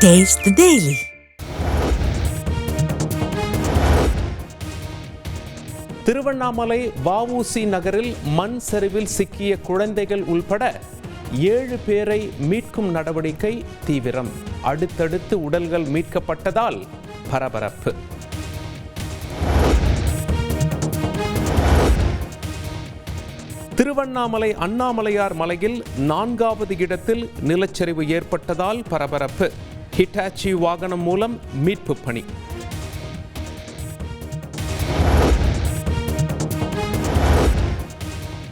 Taste the Daily. Tiruvannamalai V.O.C.. நகரில் மண் சரிவில் சிக்கிய குழந்தைகள் உள்பட 7 பேரை மீட்கும் நடவடிக்கை தீவிரம். அடுத்தடுத்து உடல்கள் மீட்கப்பட்டதால் பரபரப்பு. திருவண்ணாமலை அண்ணாமலையார் மலையில் 4வது இடத்தில் நிலச்சரிவு ஏற்பட்டதால் பரபரப்பு. ஹிட்டாச்சி வாகனம் மூலம் மீட்பு பணி.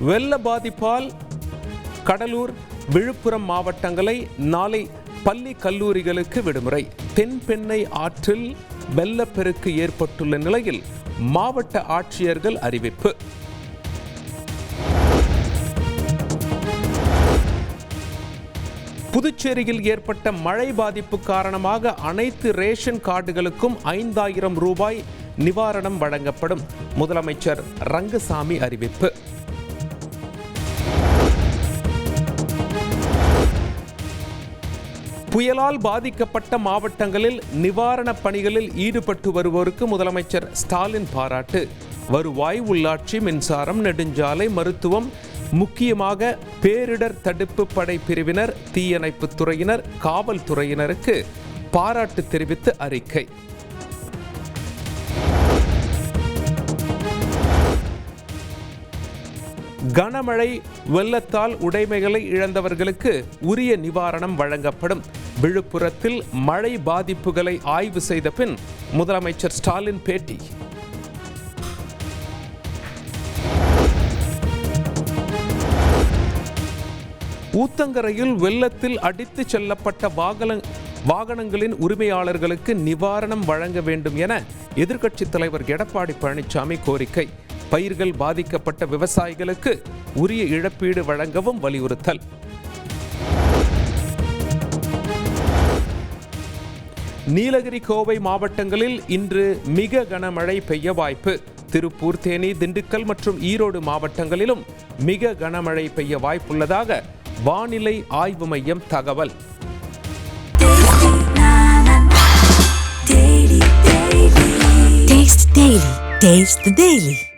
வெள்ள பாதிப்பால் கடலூர், விழுப்புரம் மாவட்டங்களை நாளை பள்ளி கல்லூரிகளுக்கு விடுமுறை. தென்பெண்ணை ஆற்றில் வெள்ளப்பெருக்கு ஏற்பட்டுள்ள நிலையில் மாவட்ட ஆட்சியர்கள் அறிவிப்பு. புதுச்சேரியில் ஏற்பட்ட மழை பாதிப்பு காரணமாக அனைத்து ரேஷன் கார்டுகளுக்கும் 5000 ரூபாய் நிவாரணம் வழங்கப்படும். முதலமைச்சர் ரங்கசாமி அறிவிப்பு. புயலால் பாதிக்கப்பட்ட மாவட்டங்களில் நிவாரணப் பணிகளில் ஈடுபட்டு வருவோருக்கு முதலமைச்சர் ஸ்டாலின் பாராட்டு. வருவாய், உள்ளாட்சி, மின்சாரம், நெடுஞ்சாலை, மருத்துவம், முக்கியமாக பேரிடர் தடுப்பு படை பிரிவினர், தீயணைப்புத் துறையினர், காவல்துறையினருக்கு பாராட்டு தெரிவித்து அறிக்கை. கனமழை வெள்ளத்தால் உடைமைகளை இழந்தவர்களுக்கு உரிய நிவாரணம் வழங்கப்படும். விழுப்புரத்தில் மழை பாதிப்புகளை ஆய்வு செய்த பின் முதலமைச்சர் ஸ்டாலின் பேட்டி. ஊத்தங்கரையில் வெள்ளத்தில் அடித்து செல்லப்பட்ட வாகனங்களின் உரிமையாளர்களுக்கு நிவாரணம் வழங்க வேண்டும் என எதிர்க்கட்சித் தலைவர் எடப்பாடி பழனிசாமி கோரிக்கை. பயிர்கள் பாதிக்கப்பட்ட விவசாயிகளுக்கு உரிய இழப்பீடு வழங்கவும் வலியுறுத்தல். நீலகிரி, கோவை மாவட்டங்களில் இன்று மிக கனமழை பெய்ய வாய்ப்பு. திருப்பூர், தேனி, திண்டுக்கல் மற்றும் ஈரோடு மாவட்டங்களிலும் மிக கனமழை பெய்ய வாய்ப்புள்ளதாக வானிலை ஆய்வு மையம் தகவல். Taste the Daily.